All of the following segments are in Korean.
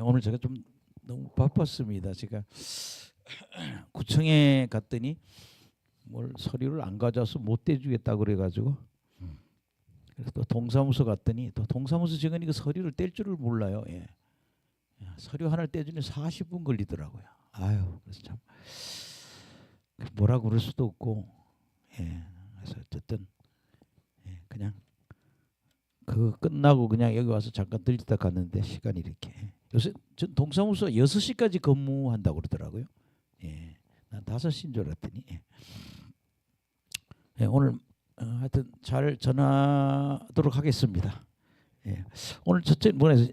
오늘 제가 좀 너무 바빴습니다. 제가 구청에 갔더니 뭘 서류를 안 가져와서 못 떼주겠다 그래가지고 그래서 또 동사무소 갔더니 또 동사무소 직원이 그 서류를 뗄 줄을 몰라요. 예. 서류 하나를 떼주니 40분 걸리더라고요. 아유, 그래서 참 뭐라 그럴 수도 없고, 예. 그래서 어쨌든 예, 그냥 그 끝나고 그냥 여기 와서 잠깐 들리다 갔는데 시간이 이렇게. 요새 전 동사무소 6시까지 근무한다고 그러더라고요. 예. 난 5시인 줄 알았더니. 예. 예, 오늘 하여튼 잘 전하도록 하겠습니다. 예. 오늘 첫째 문에서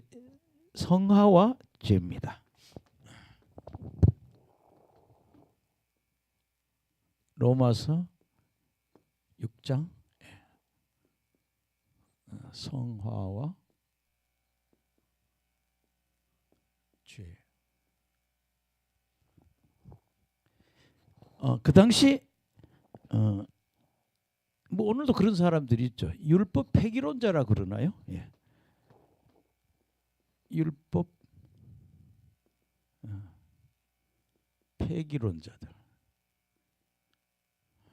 성화와 죄입니다. 로마서 6장 성화와 죄. 그 당시 뭐 오늘도 그런 사람들이 있죠. 율법 폐기론자라 그러나요? 예. 율법 폐기론자들.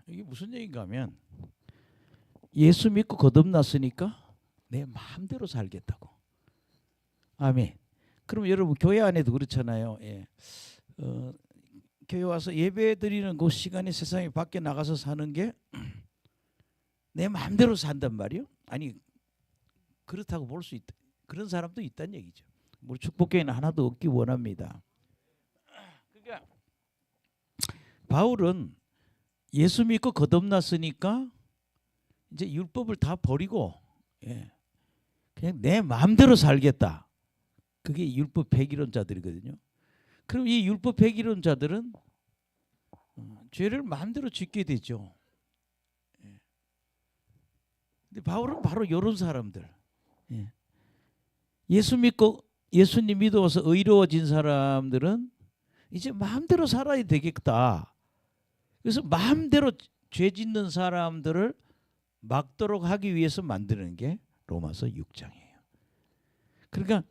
이게 무슨 얘기인가 하면 예수 믿고 거듭났으니까 내 마음대로 살겠다고. 아멘. 그럼 여러분 교회 안에도 그렇잖아요. 예. 교회 와서 예배 드리는 그 시간에 세상에 밖에 나가서 사는 게 내 마음대로 산단 말이요. 아니 그렇다고 볼 수 있다. 그런 사람도 있다는 얘기죠. 우리 축복교회는 하나도 없기 원합니다. 그러니까 바울은 예수 믿고 거듭났으니까 이제 율법을 다 버리고 예, 그냥 내 마음대로 살겠다. 그게 율법 폐기론자들이거든요. 그럼 이 율법 폐기론자들은 죄를 마음대로 짓게 되죠. 예. 근데 바울은 바로 이런 사람들. 예. 예수 믿고 예수님 믿어서 의로워진 사람들은 이제 마음대로 살아야 되겠다. 그래서 마음대로 죄 짓는 사람들을 막도록 하기 위해서 만드는 게 로마서 6장이에요. 그러니까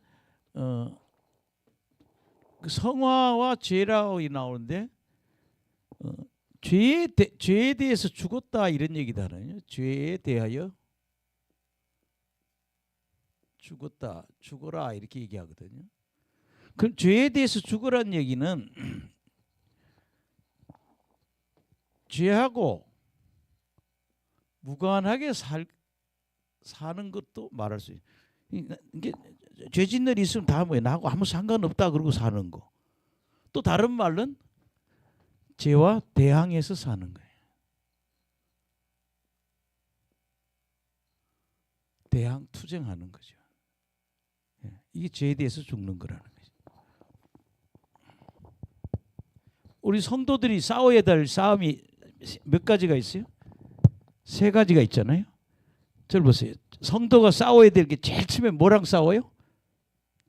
그 성화와 죄라고 나오는데 죄에 대해서 죽었다 이런 얘기도 하나요? 죄에 대하여 죽었다, 죽어라 이렇게 얘기하거든요. 그럼 죄에 대해서 죽으라는 얘기는 죄하고 무관하게 사는 것도 말할 수 있어요. 이게 죄 짓는 일 있으면 다 뭐야 나하고 아무 상관없다 그러고 사는 거. 또 다른 말은 죄와 대항해서 사는 거예요. 대항 투쟁하는 거죠. 이게 죄에 대해서 죽는 거라는 거죠. 우리 성도들이 싸워야 될 싸움이 몇 가지가 있어요? 3가지가 있잖아요. 저 보세요. 성도가 싸워야 될 게 제일 처음에 뭐랑 싸워요?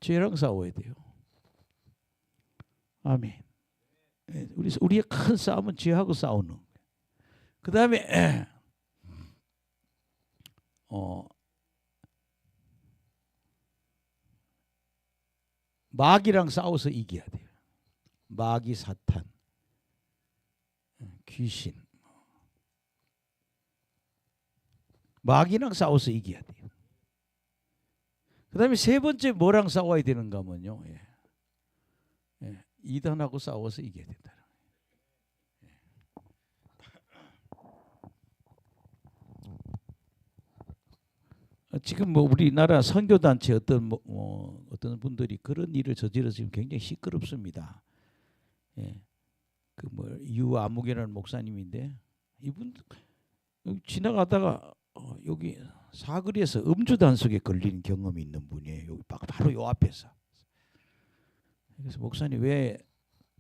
죄랑 싸워야 돼요. 아멘. 우리의 큰 싸움은 죄하고 싸우는 거예요. 그 다음에 마귀랑 싸워서 이겨야 돼요. 마귀, 사탄, 귀신. 마귀랑 싸워서 이겨야 돼요. 그 다음에 3번째 뭐랑 싸워야 되는가 하면요. 이단하고 싸워서 이겨야 된다. 지금 뭐 우리나라 선교단체 어떤 분들이 그런 일을 저질러서 지금 굉장히 시끄럽습니다. 예. 그 뭐 유아무개라는 목사님인데 이분 지나가다가 여기 사거리에서 음주 단속에 걸린 경험이 있는 분이에요. 여기 바로 요 앞에서. 그래서 목사님 왜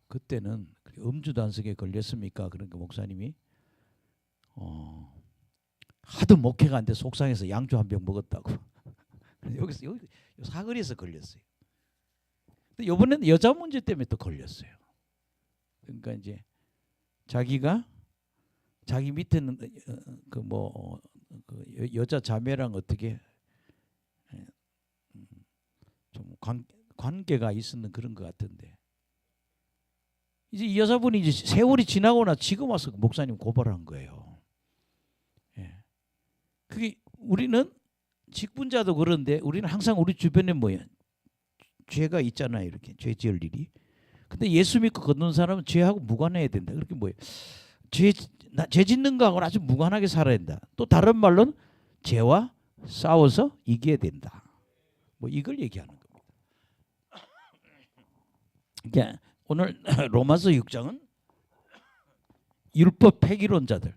그때는 음주 단속에 걸렸습니까? 그러니까 목사님이 하도 목회가 안 돼 속상해서 양주 한 병 먹었다고. 여기 사거리에서 걸렸어요. 근데 이번에는 여자 문제 때문에 또 걸렸어요. 그러니까 이제 자기가 자기 밑에는 여자 자매랑 어떻게 좀 관계가 있었는 그런 것 같은데 이제 이 여자분이 이제 세월이 지나고 나 지금 와서 목사님 고발한 거예요. 예. 그게 우리는 직분자도 그런데 우리는 항상 우리 주변에 뭐야 죄가 있잖아요. 이렇게 죄 지을 일이. 근데 예수 믿고 걷는 사람은 죄하고 무관해야 된다. 그렇게 뭐예요? 죄 짓는 거하고는 아주 무관하게 살아야 된다. 또 다른 말로는 죄와 싸워서 이겨야 된다. 뭐 이걸 얘기하는 겁니다. 그러니까 오늘 로마서 6장은 율법 폐기론자들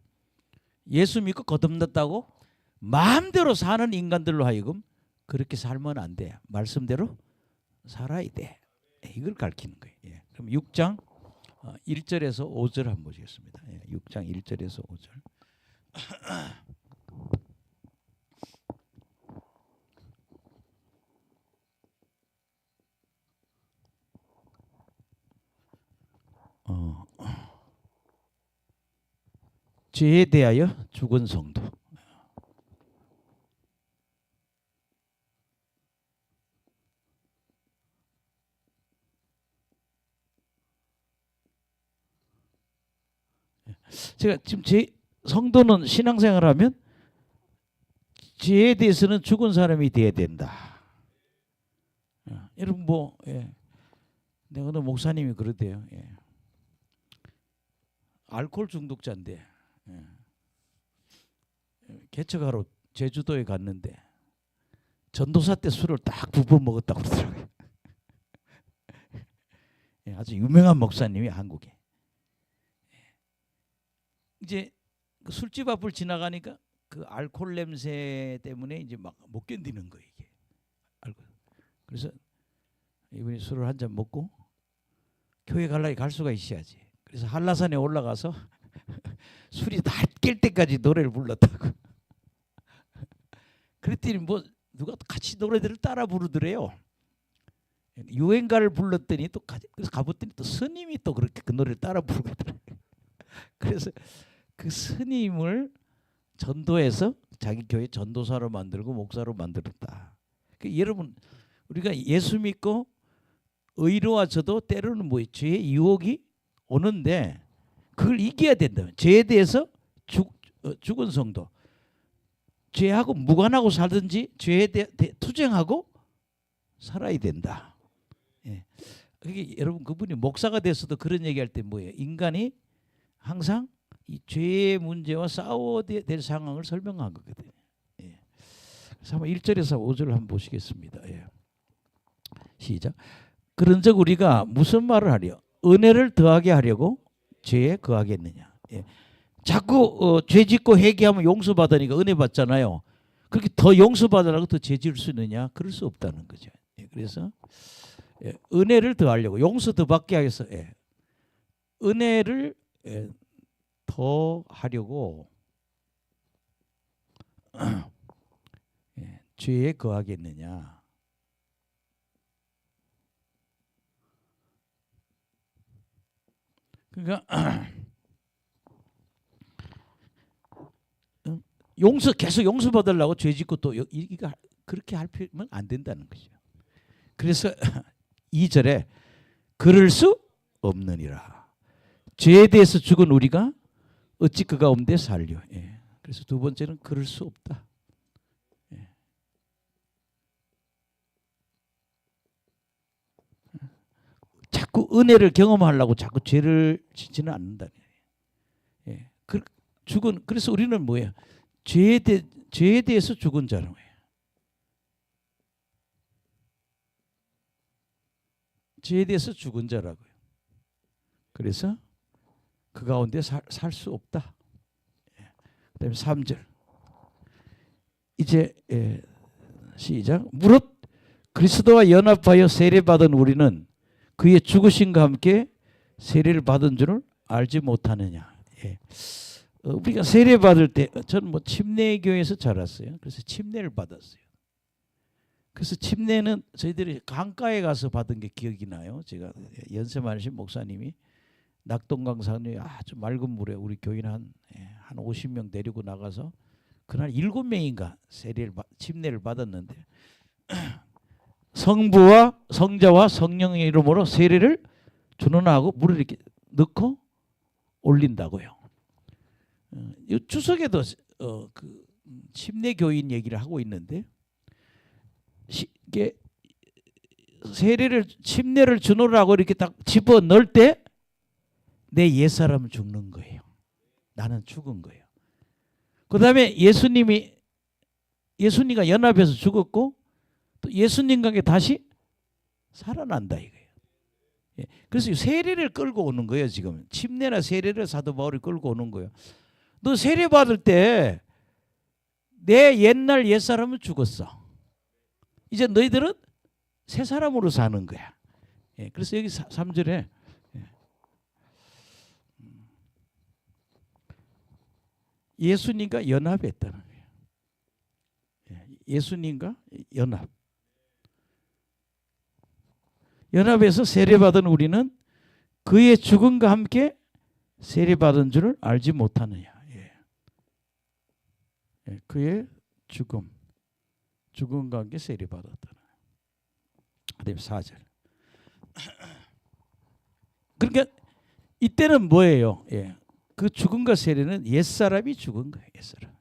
예수 믿고 거듭났다고 마음대로 사는 인간들로 하여금 그렇게 살면 안 돼. 말씀대로 살아야 돼. 이걸 가르치는 거예요. 예. 그럼 6장 1절에서 5절 한번 보시겠습니다. 예. 6장 1절에서 5절. 죄에 대하여 죽은 성도. 제가 지금 제 성도는 신앙생활하면 죄에 대해서는 죽은 사람이 돼야 된다. 여러분 뭐 내가 오늘 목사님이 그러대요. 알코올 중독자인데 개척하러 제주도에 갔는데 전도사 때 술을 딱 2번 먹었다고 그러더라고요. 아주 유명한 목사님이 한국에. 이제 그 술집 앞을 지나가니까 그 알코올 냄새 때문에 이제 막 못 견디는 거예요 이게. 그래서 이분이 술을 한 잔 먹고 교회 갈라니 갈 수가 있어야지. 그래서 한라산에 올라가서 술이 다 깰 때까지 노래를 불렀다고. 그랬더니 뭐 누가 같이 노래들을 따라 부르더래요. 유행가를 불렀더니 또 그래서 가봤더니 또 스님이 또 그렇게 그 노래를 따라 부르더래요. 그래서 그 스님을 전도해서 자기 교회 전도사로 만들고 목사로 만들었다. 여러분 우리가 예수 믿고 의로워져도 때로는 뭐 죄의 유혹이 오는데 그걸 이겨야 된다. 죄에 대해서 죽은 성도. 죄하고 무관하고 살든지 죄에 대해 투쟁하고 살아야 된다. 예. 그게 여러분 그분이 목사가 돼서도 그런 얘기할 때 뭐예요? 인간이 항상 이 죄의 문제와 싸워야 될 상황을 설명한 거거든요. 예. 그래서 한번 1절에서 5절 한번 보시겠습니다. 예. 시작. 그런즉 우리가 무슨 말을 하려? 은혜를 더하게 하려고 죄에 거하겠느냐. 예. 자꾸 죄 짓고 회개하면 용서받으니까 은혜 받잖아요. 그렇게 더 용서받으라고 더 죄 지을 수 있느냐? 그럴 수 없다는 거죠. 예. 그래서 은혜를 더하려고 용서 더 받게 하겠어. 은혜를 더 하려고 죄에 거하겠느냐. 그러니까 계속 용서 받으려고 죄 짓고 또 이거 그렇게 할 필요는 안 된다는 거죠. 그래서 2절에 그럴 수 없느니라. 죄에 대해서 죽은 우리가 어찌 그 가운데 살려. 예. 그래서 두 번째는 그럴 수 없다. 예. 자꾸 은혜를 경험하려고 자꾸 죄를 짓지는 않는다. 예. 그래서 우리는 뭐예요? 죄에 대해서 죽은 자라는 거예요. 죄에 대해서 죽은 자라고요. 그래서 그 가운데 살 수 없다. 그다음에 3절. 이제 시작. 무릇 그리스도와 연합하여 세례받은 우리는 그의 죽으심과 함께 세례를 받은 줄을 알지 못하느냐. 우리가 세례받을 때 저는 뭐 침례교회에서 자랐어요. 그래서 침례를 받았어요. 그래서 침례는 저희들이 강가에 가서 받은 게 기억이 나요. 제가 연세 많으신 목사님이 낙동강산에 아주 맑은 물에 우리 교인 한 50명 데리고 나가서 그날 7명인가 침례를 받았는데 성부와 성자와 성령의 이름으로 세례를 준원하고 물을 이렇게 넣고 올린다고요. 이 주석에도 그 침례교인 얘기를 하고 있는데 이게 세례를 침례를 준원하고 이렇게 딱 집어 넣을 때 내 옛사람은 죽는 거예요. 나는 죽은 거예요. 그 다음에 예수님과 연합해서 죽었고 또 예수님과 함께 다시 살아난다 이거예요. 예. 그래서 세례를 끌고 오는 거예요. 지금 침례나 세례를 사도 바울이 끌고 오는 거예요. 너 세례 받을 때 내 옛날 옛사람은 죽었어. 이제 너희들은 새 사람으로 사는 거야. 예. 그래서 여기 3절에 예수님과 연합했다는 거예요. 예수님과 연합. 연합해서 세례받은 우리는 그의 죽음과 함께 세례받은 줄을 알지 못하느냐. 그의 죽음과 함께 세례받았다. 그다음에 4절. 그러니까 이때는 뭐예요? 그 죽음과 세례는 옛사람이 죽은 거예요. 옛사람.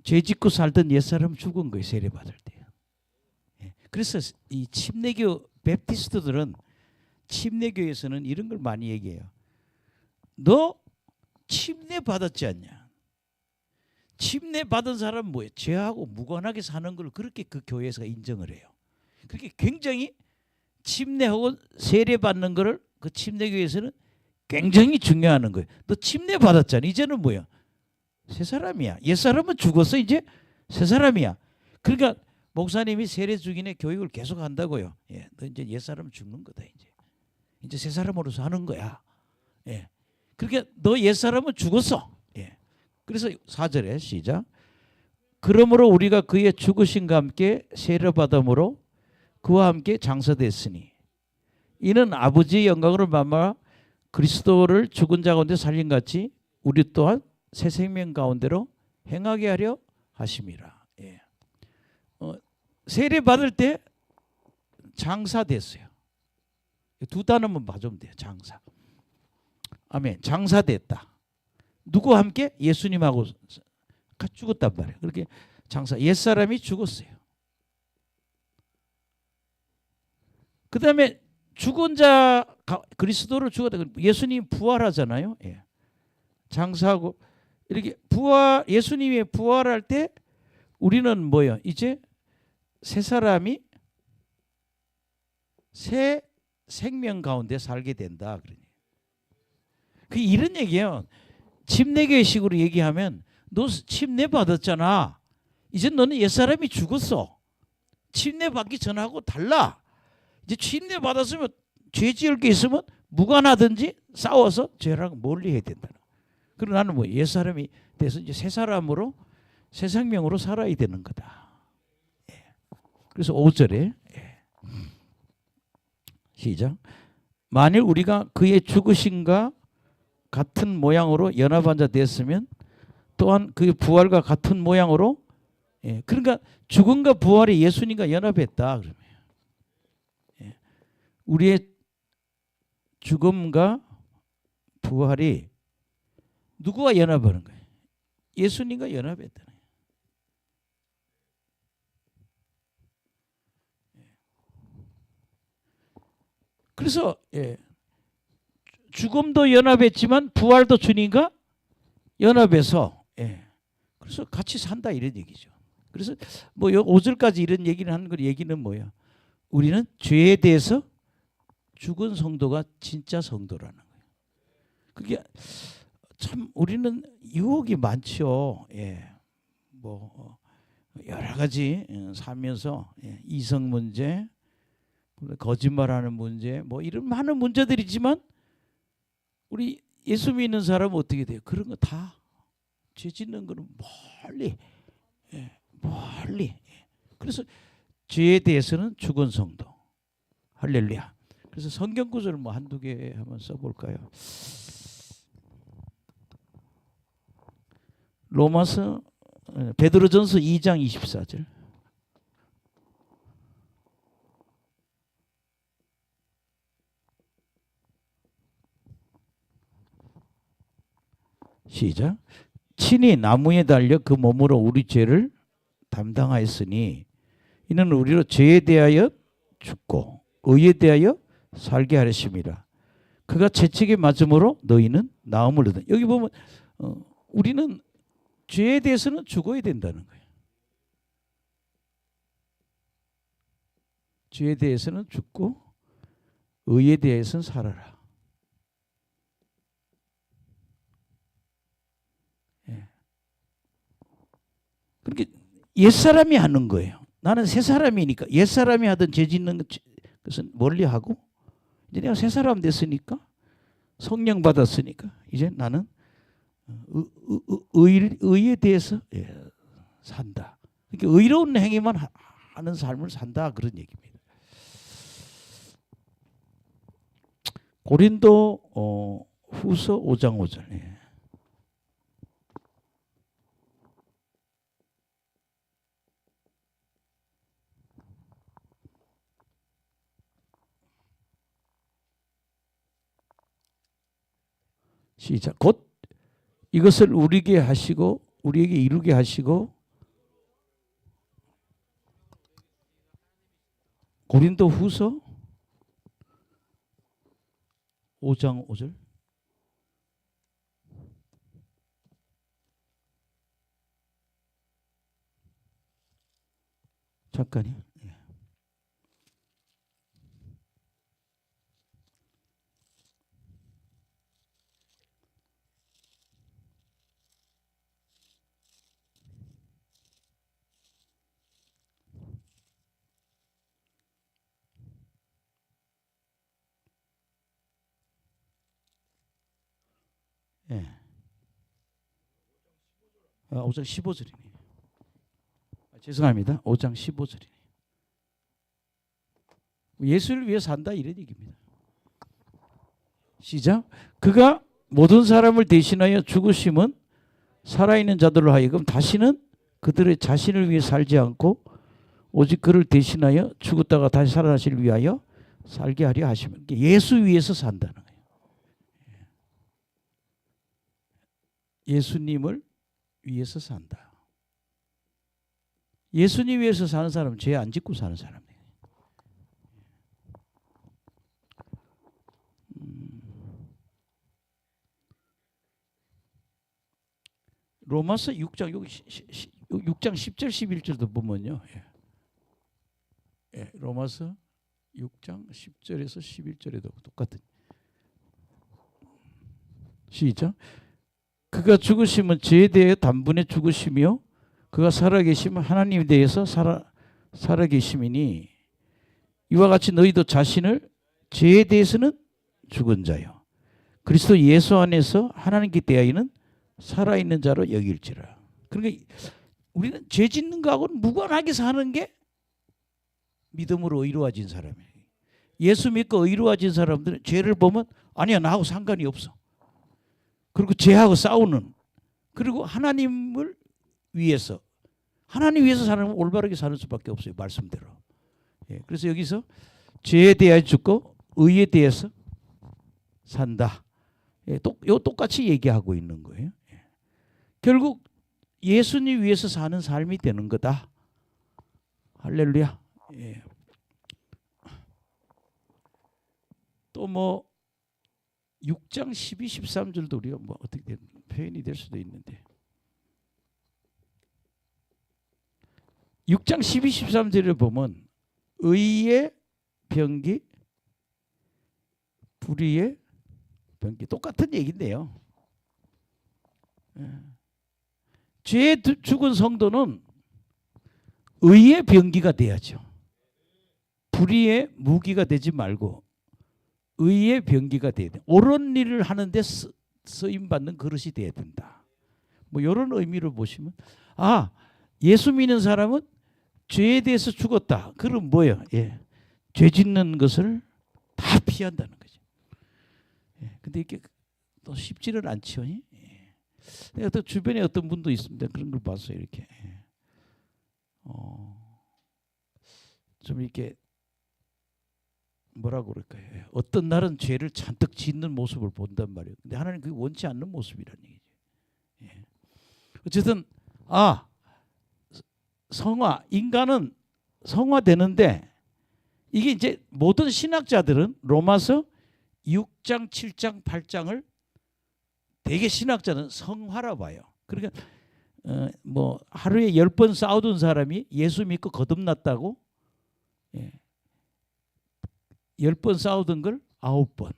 죄 짓고 살던 옛사람 죽은 거예요. 세례받을 때. 그래서 이 침례교 베프티스트들은 침례교에서는 이런 걸 많이 얘기해요. 너 침례 받았지 않냐? 침례 받은 사람은 뭐예요? 죄하고 무관하게 사는 걸 그렇게 그 교회에서 인정을 해요. 그렇게 굉장히 침례하고 세례 받는 거를 그 침례교에서는 굉장히 중요하는 거예요. 너 침례 받았잖아. 이제는 뭐야? 새 사람이야. 옛 사람은 죽었어. 이제 새 사람이야. 그러니까 목사님이 세례 주기네 교육을 계속 한다고요. 너 이제 옛 사람 죽는 거다. 이제 새 사람으로 사는 거야. 그러니까 너 옛 사람은 죽었어. 그래서 4절에 시작. 그러므로 우리가 그의 죽으심과 함께 세례받음으로 그와 함께 장사됐으니 이는 아버지의 영광으로 말미암아 그리스도를 죽은 자 가운데 살린 같이 우리 또한 새 생명 가운데로 행하게 하려 하심이라. 세례 받을 때 장사됐어요. 두 단어만 봐주면 돼요. 장사. 아멘. 장사됐다. 누구와 함께? 예수님하고 같이 죽었단 말이에요. 그렇게 장사. 옛사람이 죽었어요. 그 다음에 죽은 자 그리스도를 죽었다. 예수님 부활하잖아요. 장사하고 이렇게 예수님이 부활할 때 우리는 뭐예요? 이제 새 사람이 새 생명 가운데 살게 된다. 그 이런 얘기예요. 침례교식으로 얘기하면 너 침례 받았잖아. 이제 너는 옛사람이 죽었어. 침례 받기 전하고 달라. 이제 침례 받았으면 죄 지을 게 있으면 무관하든지 싸워서 죄랑 멀리 해야 된다. 그리고 나는 뭐 옛사람이 돼서 이제 새 사람으로 새 생명으로 살아야 되는 거다. 그래서 5절에 시작. 만일 우리가 그의 죽으심과 같은 모양으로 연합한 자 됐으면 또한 그의 부활과 같은 모양으로 그러니까 죽음과 부활이 예수님과 연합했다. 그러면 우리의 죽음과 부활이 누구와 연합하는 거예요? 예수님과 연합했다는 거예요. 그래서 죽음도 연합했지만 부활도 주님과 연합해서 그래서 같이 산다 이런 얘기죠. 그래서 뭐 5절까지 이런 얘기를 하는 거 얘기는 뭐예요? 우리는 죄에 대해서 죽은 성도가 진짜 성도라는 거예요. 그게 참 우리는 유혹이 많죠. 뭐 여러 가지 살면서 이성 문제, 거짓말하는 문제, 뭐 이런 많은 문제들이지만 우리 예수 믿는 사람은 어떻게 돼요? 그런 거 다 죄 짓는 거는 멀리. 그래서 죄에 대해서는 죽은 성도. 할렐루야. 그래서 성경 구절 뭐 한두 개 한번 써볼까요? 로마서 베드로전서 2장 24절. 시작. 친히 나무에 달려 그 몸으로 우리 죄를 담당하였으니 이는 우리로 죄에 대하여 죽고 의에 대하여 살게 하려심이라. 그가 채찍에 맞음으로 너희는 나음을 얻은. 여기 보면 우리는 죄에 대해서는 죽어야 된다는 거예요. 죄에 대해서는 죽고 의에 대해서는 살아라. 예. 그렇게 옛사람이 하는 거예요. 나는 새 사람이니까 옛사람이 하던 죄 짓는 것은 멀리하고 이제 내가 새 사람 됐으니까 성령 받았으니까 이제 나는 의에 대해서 산다. 그러니까 의로운 행위만 하는 삶을 산다 그런 얘기입니다. 고린도 후서 5장 5절. 예. 시작. 곧 이것을 우리에게 하시고 우리에게 이루게 하시고. 고린도 후서 5장 5절. 잠깐요. 예. 5장 15절이네요. 죄송합니다. 5장 15절이네요. 예수를 위해 산다 이런 얘기입니다. 시작. 그가 모든 사람을 대신하여 죽으심은 살아있는 자들로 하여금 다시는 그들의 자신을 위해 살지 않고 오직 그를 대신하여 죽었다가 다시 살아나실 위하여 살게 하려 하시면 예수 위해서 산다는 거예요. 예수님을 위해서 산다. 예수님 위해서 사는 사람은 죄 안 짓고 사는 사람이에요. 로마서 6장 10절 11절도 보면요. 로마서 6장 10절에서 11절에도 똑같은. 시작. 그가 죽으심은 죄에 대해 단번에 죽으시며 그가 살아계시면 하나님에 대해서 살아계심이니 이와 같이 너희도 자신을 죄에 대해서는 죽은 자요 그리스도 예수 안에서 하나님께 대하여는 살아있는 자로 여길지라. 그러니까 우리는 죄 짓는 거하고는 무관하게 사는 게 믿음으로 의로워진 사람이에요. 예수 믿고 의로워진 사람들은 죄를 보면 아니야 나하고 상관이 없어. 그리고 죄하고 싸우는. 그리고 하나님을 위해서 하나님 위해서 사는 올바르게 사는 수밖에 없어요. 말씀대로. 그래서 여기서 죄에 대하여 죽고 의에 대해서 산다. 똑같이 얘기하고 있는 거예요. 결국 예수님 위해서 사는 삶이 되는 거다. 할렐루야. 또 뭐 6장 12, 13절도 우리가 뭐 어떻게 표현이 될 수도 있는데 6장 12, 13절을 보면 의의 병기, 불의의 병기 똑같은 얘기인데요. 죄에 죽은 성도는 의의 병기가 돼야죠. 불의의 무기가 되지 말고 의의 병기가 돼야 돼. 옳은 일을 하는데 쓰임 받는 그릇이 돼야 된다. 뭐 이런 의미로 보시면 예수 믿는 사람은 죄에 대해서 죽었다. 그럼 뭐예요? 죄 짓는 것을 다 피한다는 거죠. 근데 이게 또 쉽지는 않죠. 내가 또 주변에 어떤 분도 있습니다. 그런 걸 봤어요. 이렇게 좀 이렇게 뭐라고 그럴까요? 어떤 날은 죄를 잔뜩 짓는 모습을 본단 말이에요. 근데 하나님 그게 원치 않는 모습이라는 얘기죠. 어쨌든 인간은 성화되는데 이게 이제 모든 신학자들은 로마서 6장, 7장, 8장을 대개 신학자는 성화라 봐요. 그러니까 뭐 하루에 10번 싸우던 사람이 예수 믿고 거듭났다고 10번 싸우던 걸 9번,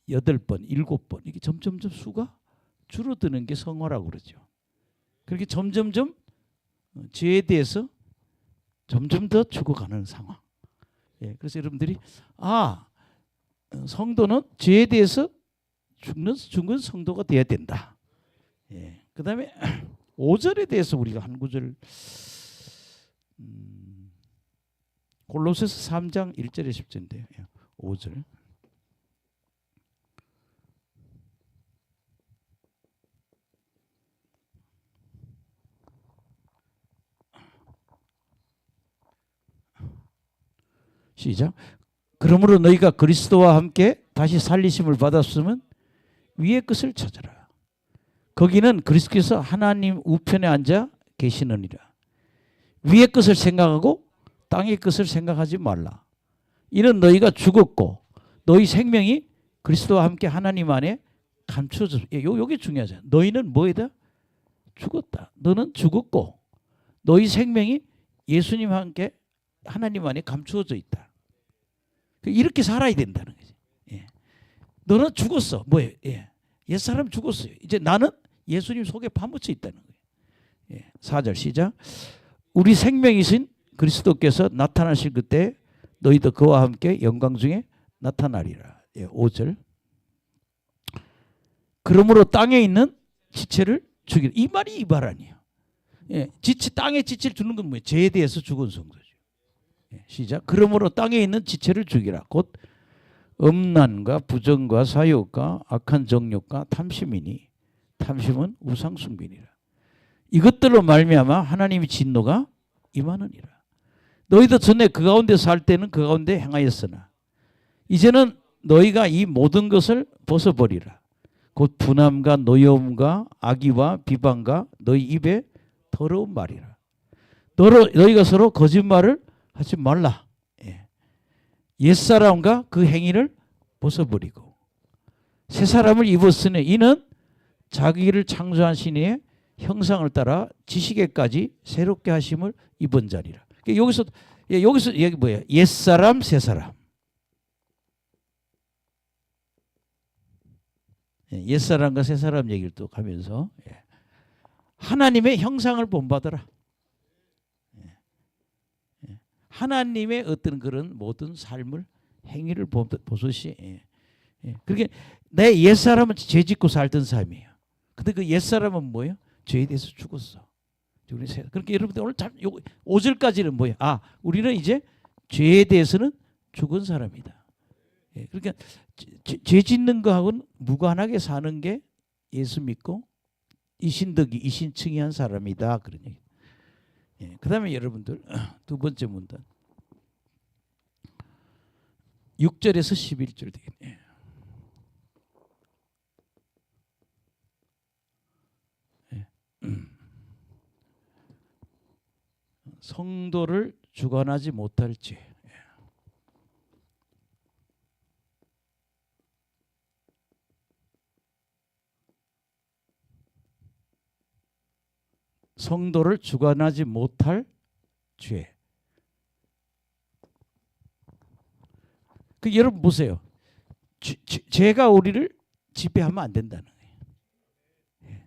8번, 7번 이게 점점점 수가 줄어드는 게 성화라고 그러죠. 그렇게 점점점 죄에 대해서 점점 더 죽어가는 상황. 그래서 여러분들이 성도는 죄에 대해서 죽는 성도가 돼야 된다. 그 다음에 5절에 대해서 우리가 한 구절 골로새서 3장 1절에 10절인데요. 5절. 시작. 그러므로 너희가 그리스도와 함께 다시 살리심을 받았으면 위의 것을 찾아라. 거기는 그리스도께서 하나님 우편에 앉아 계시느니라. 위의 것을 생각하고 땅의 것을 생각하지 말라. 이는 너희가 죽었고 너희 생명이 그리스도와 함께 하나님 안에 감추어졌다. 요게 중요하잖아요. 너희는 뭐에다? 죽었다. 너는 죽었고 너희 생명이 예수님과 함께 하나님 안에 감추어져 있다. 이렇게 살아야 된다는 거지. 너는 죽었어. 뭐예요? 옛사람 죽었어요. 이제 나는 예수님 속에 파묻혀 있다는 거예요. 4절 시작. 우리 생명이신 그리스도께서 나타나실 그때 너희도 그와 함께 영광 중에 나타나리라. 5절. 그러므로 땅에 있는 지체를 죽이라. 이 말이 이 말 아니에요. 땅에 지체를 주는 건 뭐예요? 죄에 대해서 죽은 성도죠. 시작. 그러므로 땅에 있는 지체를 죽이라. 곧 음란과 부정과 사욕과 악한 정욕과 탐심이니 탐심은 우상 숭배니라. 이것들로 말미암아 하나님의 진노가 임하느니라. 너희도 전에 그 가운데 살 때는 그 가운데 행하였으나 이제는 너희가 이 모든 것을 벗어버리라. 곧 분함과 노여움과 악의와 비방과 너희 입에 더러운 말이라. 너희가 서로 거짓말을 하지 말라. 옛사람과 그 행위를 벗어버리고 새 사람을 입었으니 이는 자기를 창조한 신의 형상을 따라 지식에까지 새롭게 하심을 입은 자리라. 여기서 여기 뭐예요? 옛사람, 새사람. 옛사람과 새사람 얘기를 또 하면서 하나님의 형상을 본받아라. 하나님의 어떤 그런 모든 삶을 행위를 보듯이 그렇게 내 옛사람은 죄 짓고 살던 삶이에요. 근데 그 옛사람은 뭐예요? 죄에 대해서 죽었어. 그렇게 여러분들 오늘 5절까지는 뭐예요? 우리는 이제 죄에 대해서는 죽은 사람이다. 그러니까 죄 짓는 거하고는 무관하게 사는 게 예수 믿고 이신덕이 이신층이한 사람이다. 그런 얘기. 그 다음에 여러분들 두 번째 문단 6절에서 11절 되겠네요. 성도를 주관하지 못할 죄. 성도를 주관하지 못할 죄. 여러분 보세요. 죄가 우리를 지배하면 안 된다는 거예요.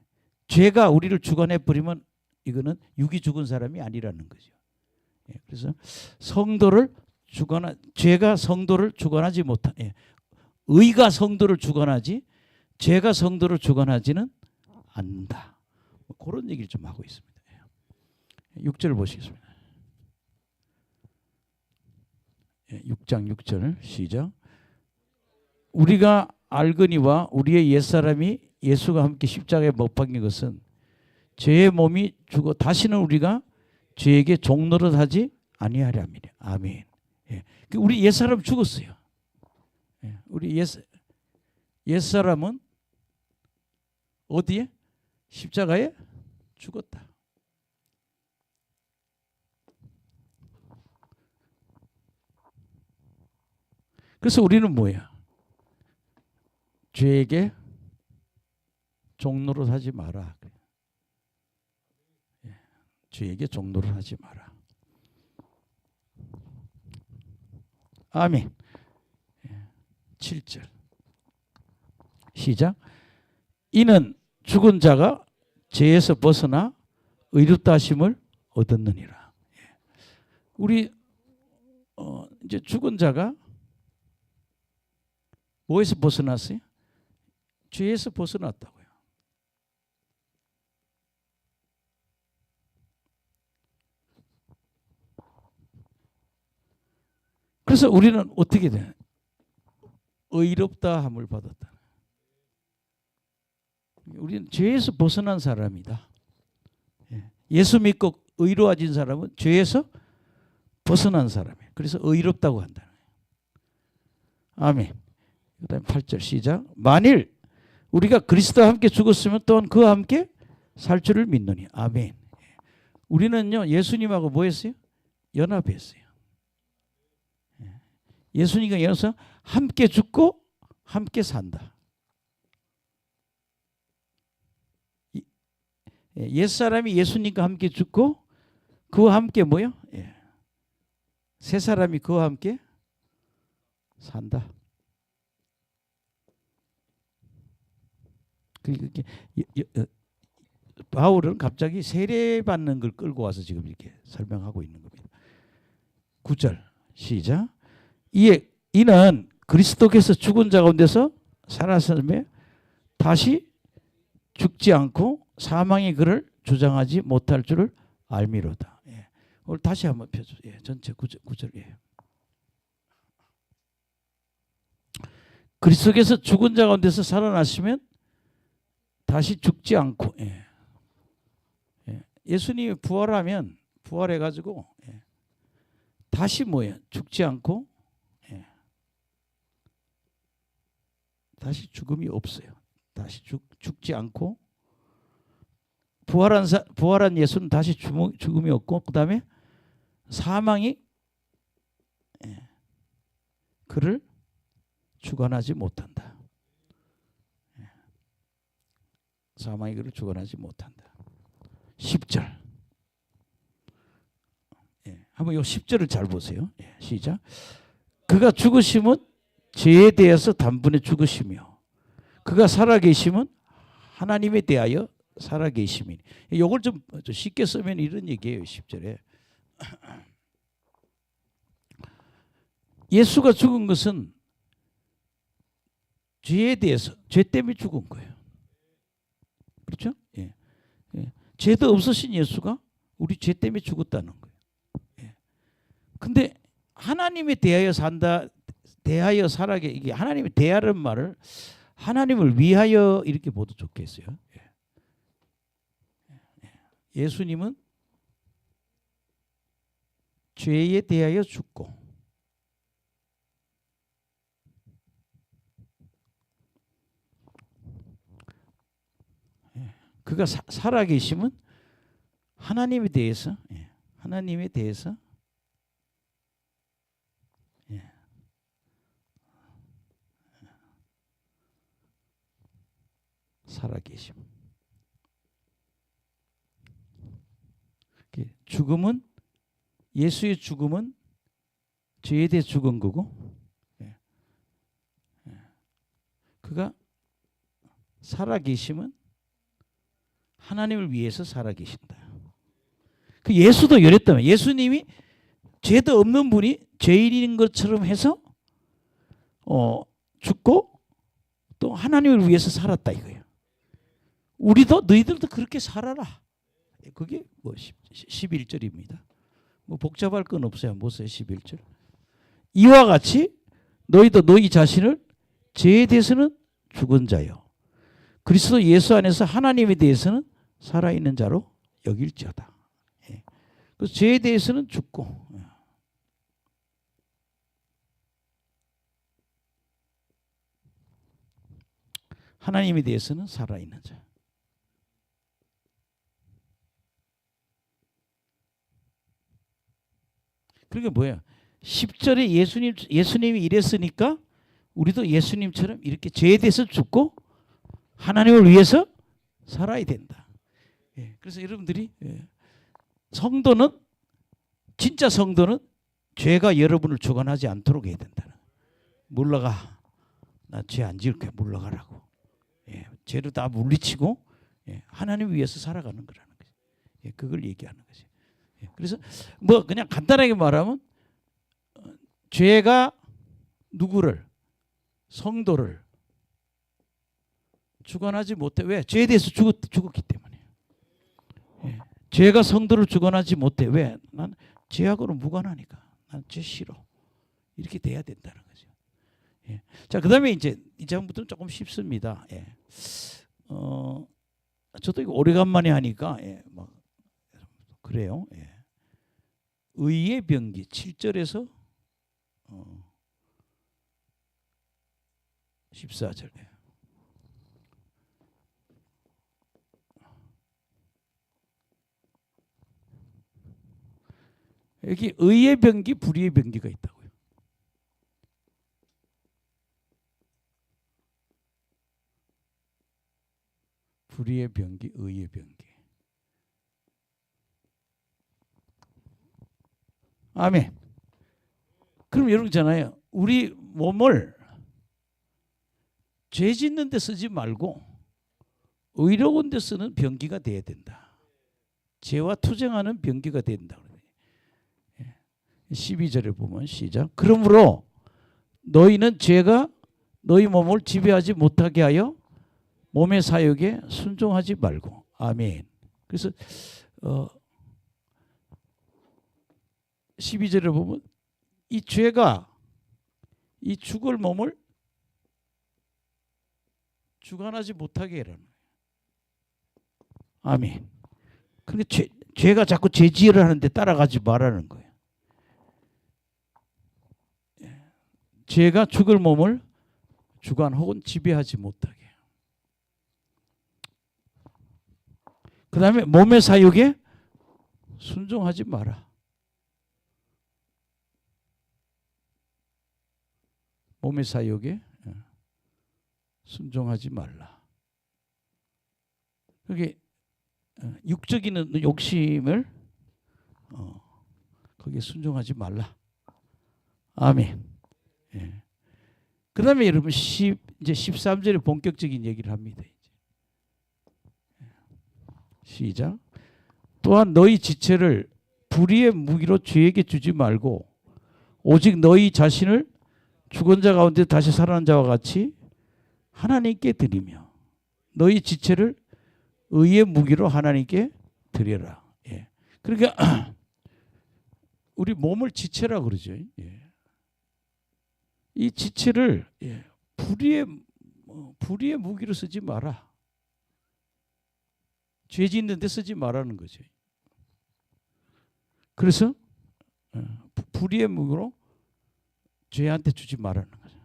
죄가 우리를 주관해 버리면 이거는 육이 죽은 사람이 아니라는 거죠. 그래서 죄가 성도를 주관하지 못한, 의가 성도를 주관하지 죄가 성도를 주관하지는 않는다. 그런 얘기를 좀 하고 있습니다. 6절 보시겠습니다. 6장 6절 시작. 우리가 알거니와 우리의 옛사람이 예수가 함께 십자가에 못 박힌 것은 죄의 몸이 죽어 다시는 우리가 죄에게 종노릇하지 아니하려 함이라. 아멘. 우리 옛사람 죽었어요. 우리 옛사람은 어디에? 십자가에 죽었다. 그래서 우리는 뭐야? 죄에게 종노릇 하지 마라. 죄에게 종노릇 하지 마라. 아멘. 7절 시작. 이는 죽은 자가 죄에서 벗어나 의롭다 하심을 얻었느니라. 우리 이제 죽은 자가 뭐에서 벗어났어요? 죄에서 벗어났다고요. 그래서 우리는 어떻게 돼? 의롭다 함을 받았다. 우리는 죄에서 벗어난 사람이다. 예수 믿고 의로워진 사람은 죄에서 벗어난 사람이에요. 그래서 의롭다고 한다. 아멘. 그다음 8절 시작. 만일 우리가 그리스도와 함께 죽었으면 또한 그와 함께 살 줄을 믿노니. 아멘. 우리는요 예수님하고 뭐 했어요? 연합했어요. 예수님과 연합해서 함께 죽고 함께 산다. 옛사람이 예수님과 함께 죽고 그와 함께 뭐요? 새 사람이 그와 함께 산다. 바울은 갑자기 세례받는 걸 끌고 와서 지금 이렇게 설명하고 있는 겁니다. 9절 시작. 이는 그리스도께서 죽은 자 가운데서 살아서매 다시 죽지 않고 사망이 그를 주장하지 못할 줄을 알미로다. 오늘 다시 한번 펴줘. 전체 9절. 그리스도께서 죽은 자 가운데서 살아나시면 다시 죽지 않고 예수님이 부활하면 부활해가지고 다시 뭐예요? 죽지 않고 다시 죽음이 없어요. 다시 죽지 않고 부활한 예수는 다시 죽음이 없고 그 다음에 사망이 그를 주관하지 못한다. 사망이 그를 주관하지 못한다. 10절. 한번 요 10절을 잘 보세요. 시작. 그가 죽으심은 죄에 대해서 단번에 죽으시며 그가 살아계심은 하나님에 대하여 살아계심이니. 이걸 좀 쉽게 쓰면 이런 얘기예요. 10절에. 예수가 죽은 것은 죄에 대해서 죄 때문에 죽은 거예요. 그렇죠? 죄도 없으신 예수가 우리 죄 때문에 죽었다는 거예요. 근데 하나님에 대하여 산다, 대하여 살아게, 이게 하나님의 대하는 말을 하나님을 위하여 이렇게 보도 좋겠어요. 예수님은 죄에 대하여 죽고 그가 살아계심은 하나님에 대해서 살아계심. 죽음은 예수의 죽음은 죄에 대해 죽은 거고 그가 살아계심은 하나님을 위해서 살아계신다. 그 예수도 이랬다면 예수님이 죄도 없는 분이 죄인인 것처럼 해서 죽고 또 하나님을 위해서 살았다 이거예요. 우리도 너희들도 그렇게 살아라. 그게 뭐 11절입니다. 뭐 복잡할 건 없어요. 보세요. 11절. 이와 같이 너희도 너희 자신을 죄에 대해서는 죽은 자요 그리스도 예수 안에서 하나님에 대해서는 살아있는 자로 여길지어다. 그래서 죄에 대해서는 죽고 하나님에 대해서는 살아있는 자. 그게 뭐야? 10절에 예수님이 이랬으니까 우리도 예수님처럼 이렇게 죄에 대해서 죽고 하나님을 위해서 살아야 된다. 예, 그래서 여러분들이 성도는 진짜 성도는 죄가 여러분을 주관하지 않도록 해야 된다. 물러가. 나 죄 안 지을게. 물러가라고. 예, 죄를 다 물리치고 하나님 위해서 살아가는 거라는 거죠. 예, 그걸 얘기하는 거죠. 예, 그래서 뭐 그냥 간단하게 말하면 죄가 누구를 성도를 주관하지 못해. 왜? 죄에 대해서 죽었기 때문에. 예, 죄가 성도를 주관하지 못해. 왜? 난 죄하고는 무관하니까. 난 죄 싫어. 이렇게 돼야 된다는 거죠. 예. 자, 그다음에 이제 이 장부터는 조금 쉽습니다. 예. 저도 이거 오래간만에 하니까 막 그래요. 예. 의의 병기 7절에서 14절. 여기 의의 병기, 불의의 병기가 있다고요. 불의의 병기, 의의 병기. 아멘. 그럼 여러분 있잖아요. 우리 몸을 죄 짓는 데 쓰지 말고 의로운 데 쓰는 병기가 돼야 된다. 죄와 투쟁하는 병기가 된다. 12절에 보면 시작. 그러므로 너희는 죄가 너희 몸을 지배하지 못하게 하여 몸의 사욕에 순종하지 말고. 아멘. 그래서 12절에 보면 이 죄가 이 죽을 몸을 주관하지 못하게 해라는 거예요. 아멘. 그러니까 죄가 자꾸 죄지혜를 하는데 따라가지 말라는 거예요. 죄가 죽을 몸을 주관 혹은 지배하지 못하게. 그 다음에 몸의 사욕에 순종하지 마라. 몸의 사욕에 순종하지 말라. 그게 육적인 욕심을 거기에 순종하지 말라. 아멘. 예. 그 다음에 여러분 이제 13절에 본격적인 얘기를 합니다. 이제. 시작. 또한 너희 지체를 불의의 무기로 죄에게 주지 말고 오직 너희 자신을 죽은 자 가운데 다시 살아난 자와 같이 하나님께 드리며 너희 지체를 의의 무기로 하나님께 드려라. 예. 그러니까 우리 몸을 지체라 그러죠. 예. 이 지체를 불의의 무기로 쓰지 마라. 죄 짓는 데 쓰지 말라는 거죠. 그래서 불의의 무기로 죄한테 주지 말라는 거죠.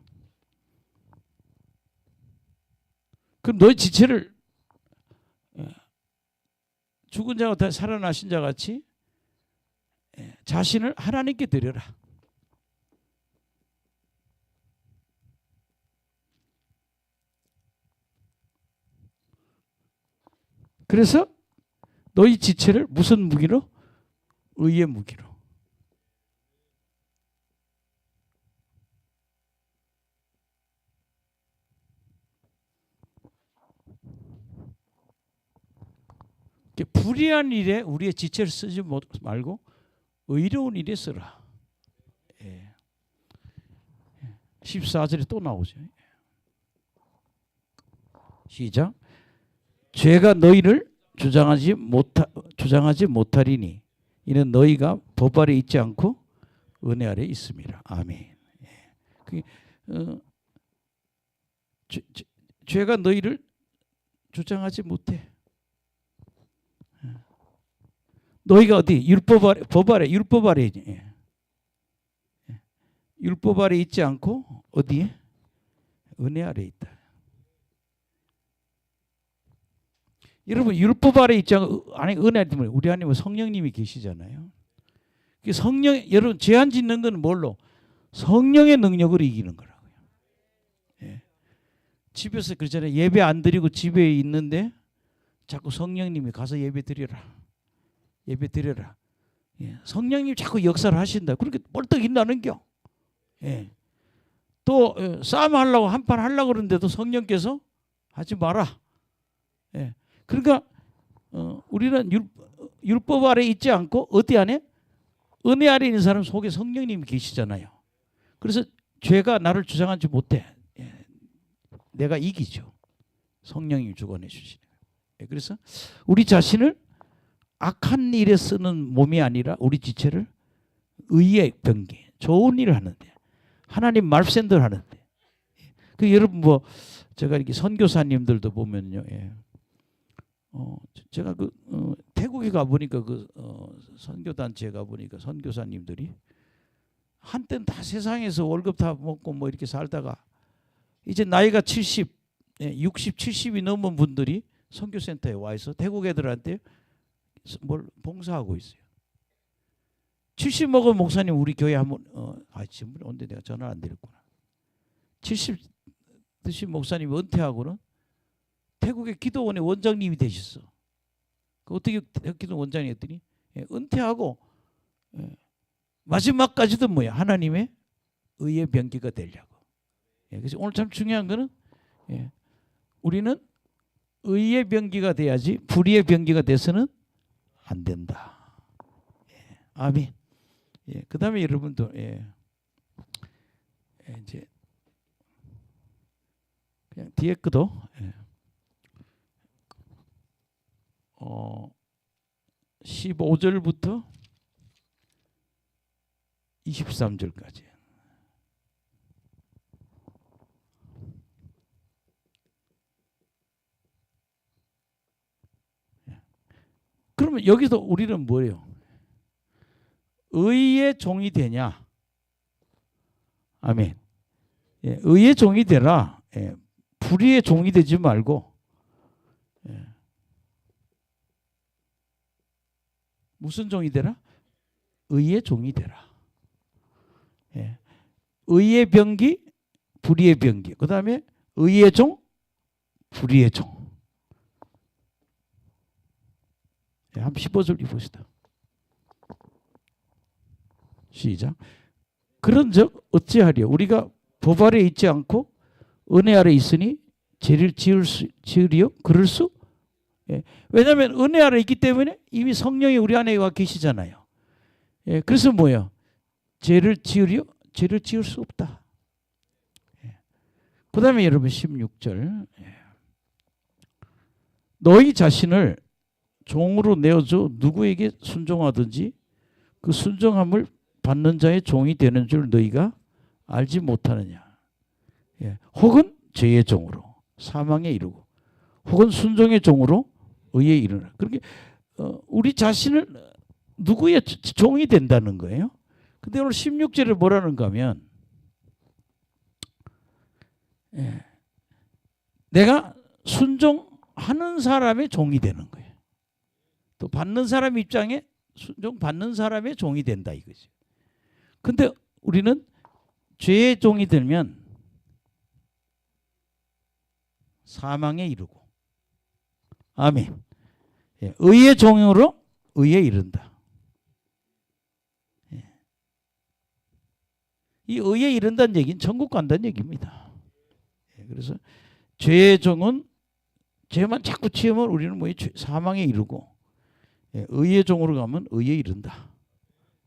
그럼 너희 지체를 죽은 자가 다 살아나신 자 같이 자신을 하나님께 드려라. 그래서 너희 지체를 무슨 무기로? 의의 무기로. 불의한 일에 우리의 지체를 쓰지 말고 의로운 일에 쓰라. 14절에 또 나오죠. 시작. 죄가 너희를 주장하지 못하리니 이는 너희가 법 아래 있지 않고 은혜 아래 있습니다. 아멘. 죄가 너희를 주장하지 못해. 너희가 어디 율법 아래, 법 아래, 율법 아래, 율법 아래 있지 않고 어디에? 은혜 아래 있다. 여러분 율법 아래 있지 않고 아니 은혜 아래 있으면 우리 안에 성령님이 계시잖아요. 성령 여러분 죄안 짓는 건 뭘로? 성령의 능력으로 이기는 거라고요. 예. 집에서 그러잖아요. 예배 안 드리고 집에 있는데 자꾸 성령님이 가서 예배 드려라. 예배 드려라. 예. 성령님이 자꾸 역사를 하신다. 그렇게 벌떡 일어나는겨. 예. 또 싸움 하려고 한판 하려고 그러는데도 성령께서 하지 마라. 예. 그러니까 우리는 율법 아래 있지 않고 어디 안에? 은혜 아래 있는 사람 속에 성령님이 계시잖아요. 그래서 죄가 나를 주장하지 못해. 예. 내가 이기죠. 성령님이 주관해 주시는 거예요. 예. 그래서 우리 자신을 악한 일에 쓰는 몸이 아니라 우리 지체를 의의 병기, 좋은 일을 하는데 하나님 말씀대로 하는데. 그 여러분 뭐 제가 이렇게 선교사님들도 보면요. 예. 제가 태국에 가 보니까 선교단체에 가 보니까 선교사님들이 한때는 다 세상에서 월급 다 먹고 뭐 이렇게 살다가 이제 나이가 70, 60, 70이 넘은 분들이 선교센터에 와 있어 태국 애들한테 뭘 봉사하고 있어요. 70 먹은 목사님 우리 교회 한번 지금 언제 내가 전화 안 드렸구나. 70 드신 목사님이 은퇴하고는 태국의 기도원의 원장님이 되셨어. 어떻게 기도 원장이 했더니 은퇴하고 마지막까지도 뭐야? 하나님의 의의 병기가 되려고. 그래서 오늘 참 중요한 거는 우리는 의의 병기가 돼야지 불의의 병기가 돼서는 안 된다. 아멘. 그 다음에 여러분도 이제 그냥 뒤에 거도 15절부터 23절까지. 그러면 여기서 우리는 뭐예요? 의의 종이 되냐? 아멘. 의의 종이 되라. 불의의 종이 되지 말고 무슨 종이 되라? 의의 종이 되라. 의의 병기, 불의의 병기. 그 다음에 의의 종, 불의의 종. 한번 15절 봅시다. 시작. 그런 적 어찌하리요? 우리가 법 아래 있지 않고 은혜 아래 있으니 죄를 지으리요? 그럴 수? 왜냐하면 은혜 아래 있기 때문에 이미 성령이 우리 안에 와 계시잖아요. 그래서 뭐예요? 죄를 지으리요? 죄를 지을 수 없다. 그 다음에 여러분 16절. 너희 자신을 종으로 내어줘 누구에게 순종하든지 그 순종함을 받는 자의 종이 되는 줄 너희가 알지 못하느냐. 혹은 죄의 종으로 사망에 이르고 혹은 순종의 종으로 의에 이르라. 그렇게 우리 자신을 누구의 종이 된다는 거예요. 근데 오늘 16절에 뭐라는가 하면 내가 순종하는 사람의 종이 되는 거예요. 또 받는 사람 입장에 순종받는 사람의 종이 된다 이거죠. 근데 우리는 죄의 종이 되면 사망에 이르고 아멘. 의의 종으로 의에 이른다. 이 의에 이른다는 얘기는 천국 간다는 얘기입니다. 그래서 죄의 종은 죄만 자꾸 치우면 우리는 뭐 사망에 이르고 의의 종으로 가면 의에 이른다.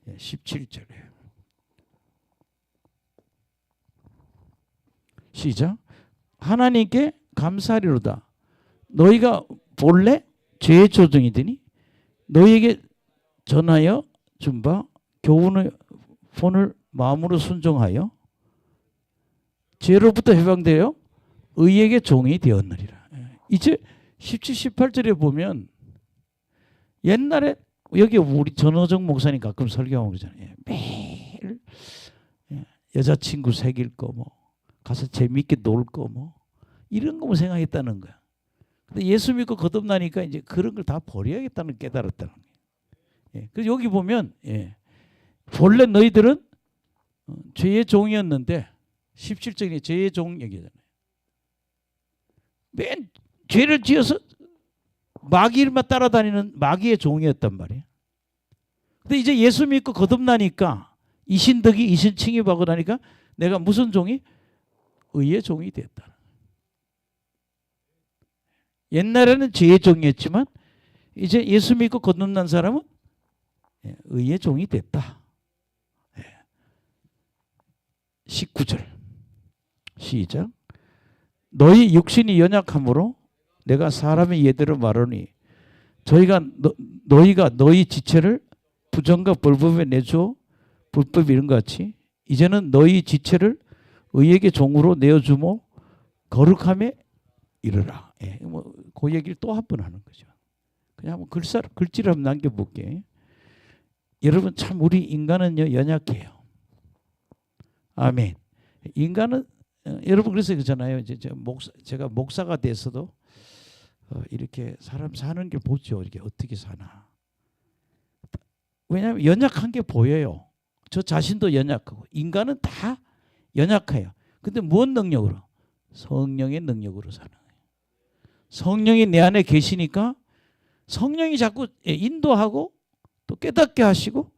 17절에 시작. 하나님께 감사하리로다. 너희가 본래 죄의 조정이 되니 너희에게 전하여 준 바 교훈의 본을 마음으로 순종하여 죄로부터 해방되어 의에게 종이 되었느니라. 이제 17, 18절에 보면 옛날에 여기 우리 전호정 목사님 가끔 설교하고 그러잖아요. 매일 여자친구 사귈 거 뭐 가서 재미있게 놀 거 뭐 이런 거만 생각했다는 거야. 근데 예수 믿고 거듭나니까 이제 그런 걸 다 버려야겠다는 깨달았다는 거예요. 그래서 여기 보면 본래 너희들은 죄의 종이었는데 17절에 죄의 종 얘기잖아요. 맨 죄를 지어서 마귀만 따라다니는 마귀의 종이었단 말이에요. 근데 이제 예수 믿고 거듭나니까 이신덕이 이신칭이 받고 나니까 내가 무슨 종이? 의의 종이 됐다. 옛날에는 죄의 종이었지만 이제 예수 믿고 거듭난 사람은 의의 종이 됐다. 19절 시작. 너희 육신이 연약함으로 내가 사람의 예대로 말하니 너희가 너희 지체를 부정과 불법에 내주어 불법 이런 것 같이 이제는 너희 지체를 의에게 종으로 내어주모 거룩함에 이르라. 그 얘기를 또 한 번 하는 거죠. 그냥 한번 글씨를 한번 남겨볼게. 여러분 참 우리 인간은요 연약해요. 아멘. 인간은 여러분 그래서 그러잖아요. 제가 목사가 돼서도 이렇게 사람 사는 게 보죠. 이렇게 어떻게 사나. 왜냐하면 연약한 게 보여요. 저 자신도 연약하고 인간은 다 연약해요. 근데 무슨 능력으로? 성령의 능력으로 사는 거예요. 성령이 내 안에 계시니까 성령이 자꾸 인도하고 또 깨닫게 하시고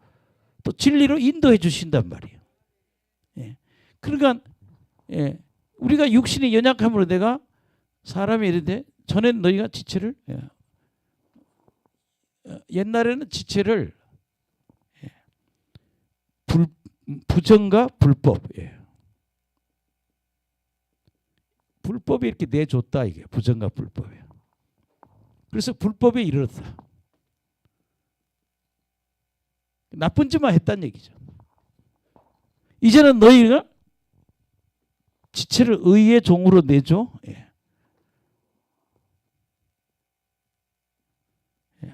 또 진리로 인도해 주신단 말이에요. 그러니까 우리가 육신의 연약함으로 내가 사람이 이르되 전엔 너희가 지체를 옛날에는 지체를 부정과 불법 불법이 이렇게 내줬다 이게 부정과 불법이에요. 그래서 불법에 이르렀다. 나쁜 짓만 했다는 얘기죠. 이제는 너희가 지체를 의의 종으로 내줘.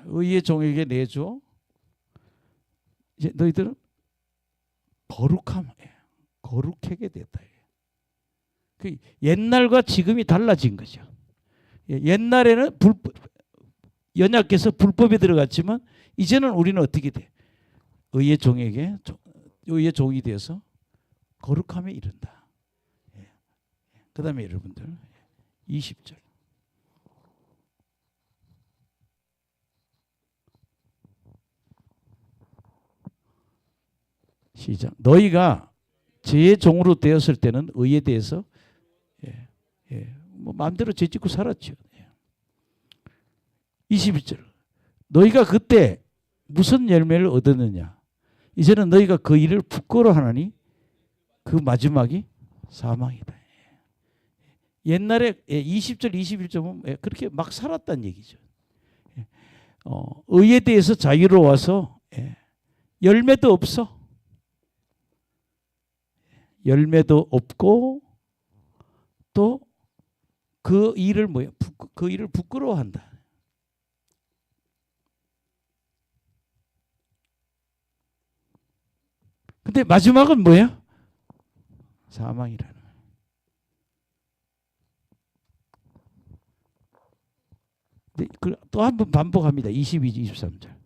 의의 종에게 내줘. 이제 너희들은 거룩하게 됐다. 그 옛날과 지금이 달라진 거죠. 옛날에는 연약해서 불법에 들어갔지만 이제는 우리는 어떻게 돼? 의의 종이 되어서 거룩함에 이른다. 그 다음에 여러분들 20절 시작. 너희가 죄의 종으로 되었을 때는 의에 대해서 뭐 마음대로 죄 짓고 살았죠. 21절 너희가 그때 무슨 열매를 얻었느냐? 이제는 너희가 그 일을 부끄러워하나니 그 마지막이 사망이다. 옛날에 20절 21절 보면 그렇게 막 살았다는 얘기죠. 의에 대해서 자유로워서 열매도 없어. 열매도 없고 또 그 일을 그 일을 부끄러워한다. 근데 마지막은 뭐야? 사망이라는. 또 한 번 반복합니다. 22, 23절.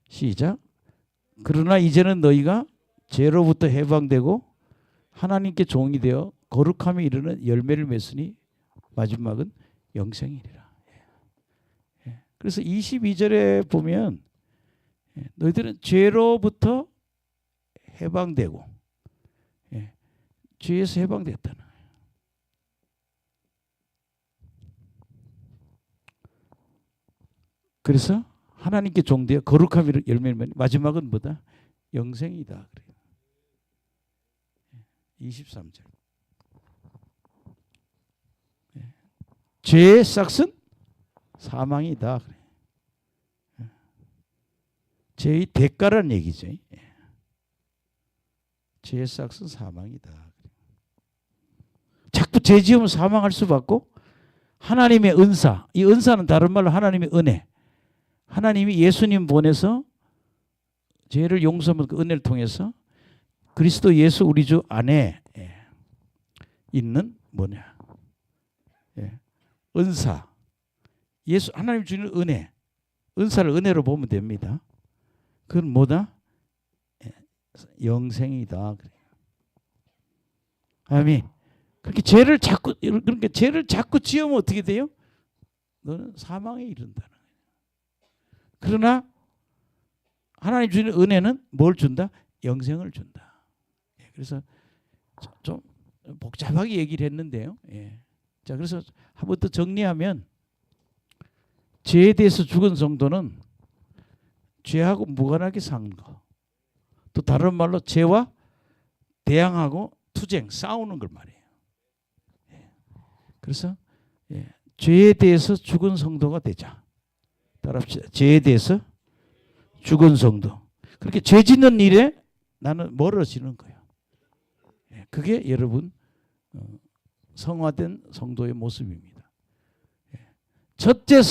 시작. 그러나 이제는 너희가 죄로부터 해방되고 하나님께 종이 되어 거룩함에 이르는 열매를 맺으니 마지막은 영생이리라. 그래서 22절에 보면 너희들은 죄로부터 해방되고 죄에서 해방됐다는 거예요. 그래서 하나님께 종되어 거룩함의 열매를 마지막은 뭐다? 영생이다. 23절 죄의 싹은 사망이다. 죄의 대가라는 얘기죠. 죄의 싹은 사망이다. 자꾸 죄 지으면 사망할 수밖에. 하나님의 은사, 이 은사는 다른 말로 하나님의 은혜. 하나님이 예수님 보내서 죄를 용서하는 그 은혜를 통해서 그리스도 예수 우리 주 안에 있는 뭐냐? 은사. 예수 하나님 주는 은혜. 은사를 은혜로 보면 됩니다. 그건 뭐다? 영생이다. 아멘. 그렇게 죄를 자꾸 그러니까 죄를 자꾸 지으면 어떻게 돼요? 너는 사망에 이른다는 거예요. 그러나 하나님 주시는 은혜는 뭘 준다? 영생을 준다. 그래서 좀 복잡하게 얘기를 했는데요. 예. 자, 그래서 한번 더 정리하면 죄에 대해서 죽은 성도는 죄하고 무관하게 사는 거. 또 다른 말로 죄와 대항하고 투쟁, 싸우는 걸 말해요. 예. 그래서 죄에 대해서 죽은 성도가 되자. 따라합시다. 죄에 대해서 죽은 성도. 그렇게 죄 짓는 일에 나는 멀어지는 거예요. 그게 여러분 성화된 성도의 모습입니다. 첫째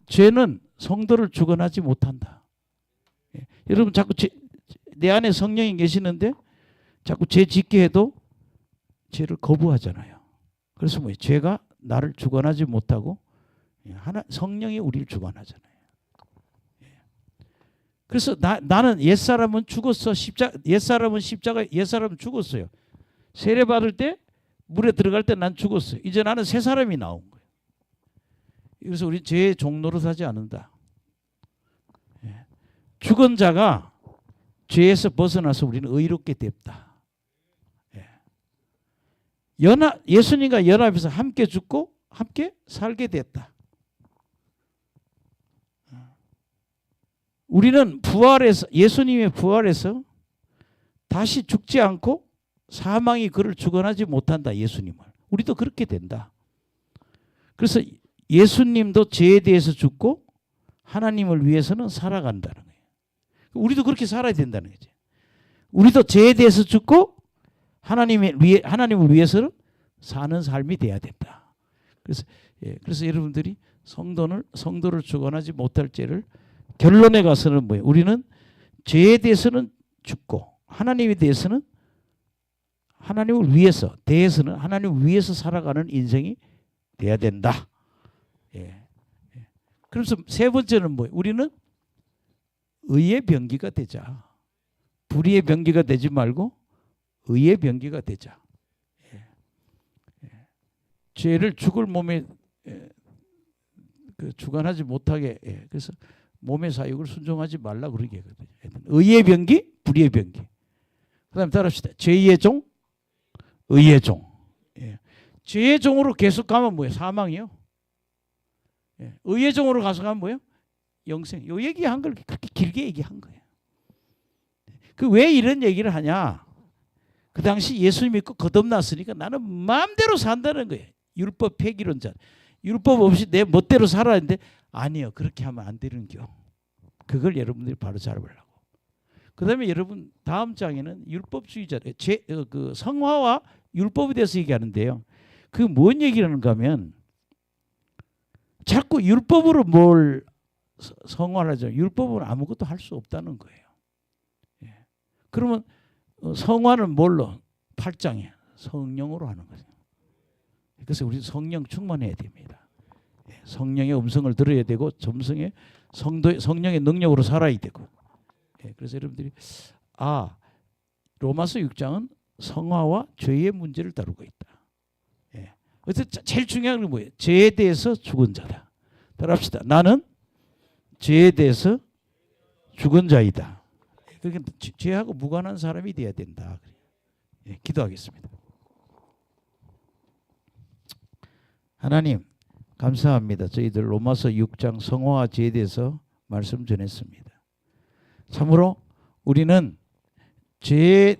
죄는 성도를 주관하지 못한다. 여러분 자꾸 내 안에 성령이 계시는데 자꾸 죄 짓게 해도 죄를 거부하잖아요. 그래서 죄가 나를 주관하지 못하고 성령이 우리를 주관하잖아요. 그래서 나는 옛사람은 죽었어. 옛사람은 죽었어요. 세례 받을 때 물에 들어갈 때 난 죽었어요. 이제 나는 새 사람이 나온 거예요. 그래서 우리 죄의 종노릇 하지 않는다. 죽은 자가 죄에서 벗어나서 우리는 의롭게 됐다. 예수님과 연합해서 함께 죽고 함께 살게 됐다. 우리는 예수님의 부활에서 다시 죽지 않고 사망이 그를 주관하지 못한다. 예수님을. 우리도 그렇게 된다. 그래서 예수님도 죄에 대해서 죽고 하나님을 위해서는 살아간다는 거예요. 우리도 그렇게 살아야 된다는 거죠. 우리도 죄에 대해서 죽고 하나님을 위해서는 사는 삶이 돼야 된다. 그래서 여러분들이 성도를 주관하지 못할 죄를 결론에 가서는 뭐예요? 우리는 죄에 대해서는 죽고 하나님에 대해서는 하나님을 위해서 살아가는 인생이 돼야 된다. 그래서 세 번째는 뭐예요? 우리는 의의 병기가 되자. 불의의 병기가 되지 말고 의의 병기가 되자. 죄를 죽을 몸에 주관하지 못하게. 그래서 몸의 사육을 순종하지 말라 그러게 하거든요. 의의 병기, 불의의 병기. 그다음에 따라합시다. 죄의 종, 의의 종. 죄의 종으로 계속 가면 뭐예요? 사망이요. 의의 종으로 가서 가면 뭐예요? 영생. 요 얘기한 걸 그렇게 길게 얘기한 거예요. 왜 이런 얘기를 하냐? 그 당시 예수 믿고 거듭났으니까 나는 마음대로 산다는 거예요. 율법 폐기론자. 율법 없이 내 멋대로 살아야하는데 아니요. 그렇게 하면 안 되는겨. 그걸 여러분들이 바로 잘 보려고. 그 다음에 여러분 다음 장에는 율법주의자들. 그 성화와 율법에 대해서 얘기하는데요. 그 뭔 얘기를 하는가 하면 자꾸 율법으로 뭘 성화를 하죠. 율법으로 아무것도 할 수 없다는 거예요. 그러면 성화는 뭘로? 8장에 성령으로 하는 거죠. 그래서 우리 성령 충만해야 됩니다. 성령의 음성을 들어야 되고 성령의 능력으로 살아야 되고. 그래서 여러분들이 로마서 6장은 성화와 죄의 문제를 다루고 있다. 그래서 제일 중요한 건 뭐예요? 죄에 대해서 죽은 자다. 따라합시다. 나는 죄에 대해서 죽은 자이다. 그러니까 죄하고 무관한 사람이 돼야 된다. 기도하겠습니다. 하나님 감사합니다. 저희들 로마서 6장 성화와 죄에 대해서 말씀 전했습니다. 참으로 우리는 죄의